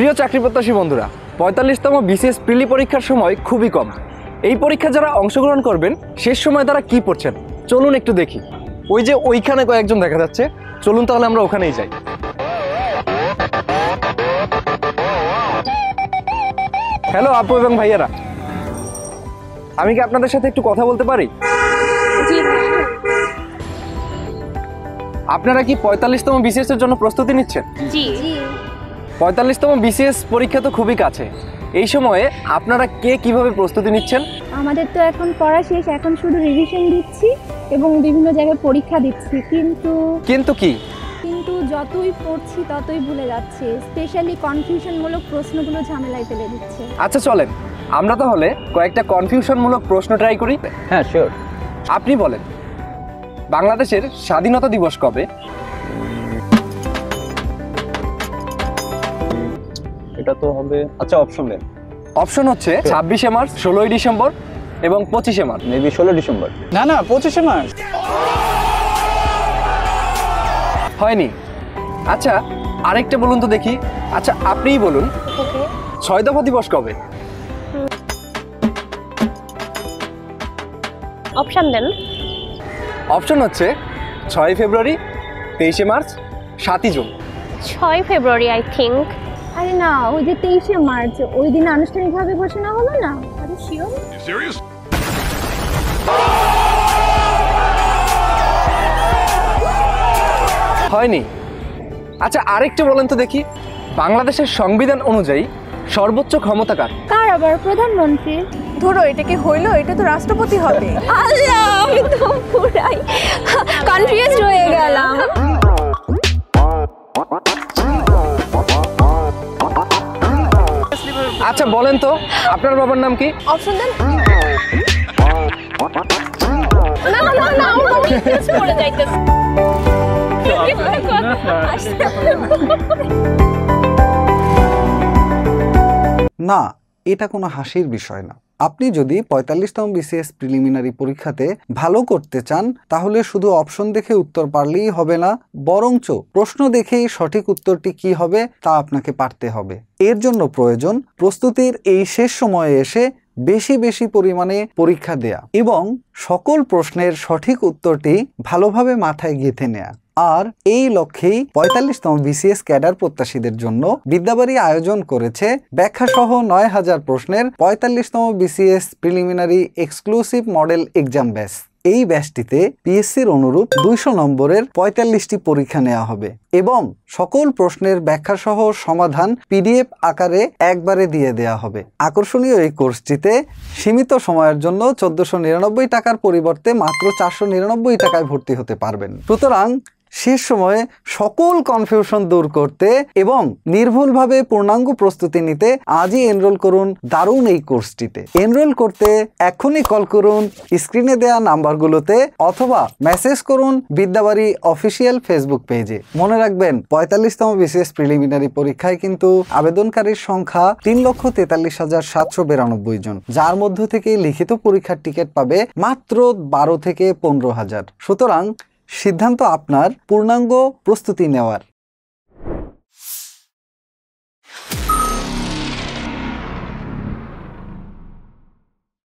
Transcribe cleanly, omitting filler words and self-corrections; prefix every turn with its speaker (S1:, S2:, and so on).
S1: প্রিয় চাকরি প্রত্যাশী বন্ধুরা, ৪৫তম বিসিএস প্রিলি পরীক্ষার সময় খুবই কম। এই পরীক্ষা যারা অংশগ্রহণ করবেন শেষ সময় তারা কি পড়ছেন চলুন একটু দেখি। ওই যে ওইখানে কয়েকজন দেখা যাচ্ছে, চলুন তাহলে আমরা ওখানেই যাই। হ্যালো আপু এবং ভাইয়ারা, আমি কি আপনাদের সাথে একটু কথা বলতে পারি? আপনারা কি ৪৫তম বিসিএস এর জন্য প্রস্তুতি নিচ্ছেন?
S2: জি।
S1: ৪৫তম বিসিএস পরীক্ষা তো খুবই কাছে, এই সময়ে আপনারা কে কিভাবে প্রস্তুতি নিচ্ছেন?
S3: আমাদের তো এখন পড়া শেষ, এখন শুধু রিভিশন দিচ্ছি এবং বিভিন্ন জায়গায় পরীক্ষা দিচ্ছি, কিন্তু যতই পড়ছি ততই ভুলে যাচ্ছি। স্পেশালি কনফিউশনমূলক প্রশ্নগুলো ঝামেলায় ফেলে দিচ্ছে।
S1: আচ্ছা চলেন আমরা তাহলে কয়েকটা কনফিউশনমূলক প্রশ্ন ট্রাই করি।
S4: হ্যাঁ শিওর।
S1: আপনি বলেন, বাংলাদেশের স্বাধীনতা দিবস কবে?
S4: এটা তো হবে, আচ্ছা অপশন দেন।
S1: অপশন হচ্ছে ২৬শে মার্চ, ১৬ই ডিসেম্বর এবং ২৫শে মার্চ।
S4: Maybe ১৬ December.
S5: না ২৫শে মার্চ।
S1: হয়নি। আচ্ছা আরেকটা বলুন তো দেখি। আচ্ছা আপনিই বলুন, ৬ দফা দিবস কবে?
S2: অপশন দেন।
S1: অপশন হচ্ছে ৬ ফেব্রুয়ারি, ২৩শে মার্চ, ৭ই জুন।
S2: ৬ February I think.
S3: আরে না, ওই যে ২৩শে মার্চ, ওই দিন আনুষ্ঠানিকভাবে ঘোষণা হলো না। আরে শিওর?
S1: হয়নি। আচ্ছা আরেকটু বলেন তো দেখি, বাংলাদেশের সংবিধান অনুযায়ী সর্বোচ্চ ক্ষমতা কার?
S3: কার আবার? প্রধানমন্ত্রী।
S6: ধরো এটা কি হইলো, এটা তো রাষ্ট্রপতি হবে।
S3: আল্লাহ, আমি তো পুরাই কনফিউজ হয়ে গেলাম।
S1: আচ্ছা বলেন তো আপনার বাবার নাম কি?
S6: অপশন দেন।
S2: না পড়ে যাইতেছে।
S7: না, এটা কোনো হাসির বিষয় না। আপনি যদি ৪৫তম বিসিএস প্রিলিমিনারি পরীক্ষাতে ভালো করতে চান তাহলে শুধু অপশন দেখে উত্তর পারলেই হবে না, বরঞ্চ প্রশ্ন দেখেই সঠিক উত্তরটি কি হবে তা আপনাকে পারতে হবে। এর জন্য প্রয়োজন প্রস্তুতির এই শেষ সময়ে এসে বেশি বেশি পরিমাণে পরীক্ষা দেয়া এবং সকল প্রশ্নের সঠিক উত্তরটি ভালোভাবে মাথায় গেঁথে নেয়া। আর এই লক্ষ্যেই ৪৫তম বিসিএস ক্যাডার প্রত্যাশীদের জন্য বিদ্যাবাড়ি আয়োজন করেছে ব্যাখ্যাসহ ৯,০০০ প্রশ্নের ৪৫তম BCS preliminary exclusive model exam batch. এই ব্যাচটিতে পিএসসির অনুরূপ ২০০ নম্বরের ৪৫টি পরীক্ষা নেওয়া হবে এবং সকল প্রশ্নের ব্যাখ্যাসহ সমাধান পিডিএফ আকারে একবারে দিয়ে দেওয়া হবে। আকর্ষণীয় এই কোর্সটিতে সীমিত সময়ের জন্য ১৪৯৯ টাকার পরিবর্তে মাত্র ৪৯৯ টাকায় ভর্তি হতে পারবেন। সুতরাং শেষ সময়ে সকল কনফিউশন দূর করতে এবং নির্ভুলভাবে পূর্ণাঙ্গ প্রস্তুতি নিতে আজই এনরোল করুন দারুণ এই কোর্সটিতে। এনরোল করতে এখনই কল করুন স্ক্রিনে দেওয়া নাম্বারগুলোতে অথবা মেসেজ করুন বিদ্যাবাড়ি অফিসিয়াল ফেসবুক পেজে। মনে রাখবেন ৪৫তম বিসিএস প্রিলিমিনারি পরীক্ষায় কিন্তু আবেদনকারীর সংখ্যা ৩,৪৩,৭৯২ জন, যার মধ্য থেকে লিখিত পরীক্ষার টিকিট পাবে মাত্র ১২ থেকে ১৫,০০০। সুতরাং সিদ্ধান্ত আপনার পূর্ণাঙ্গ প্রস্তুতি নেওয়ার।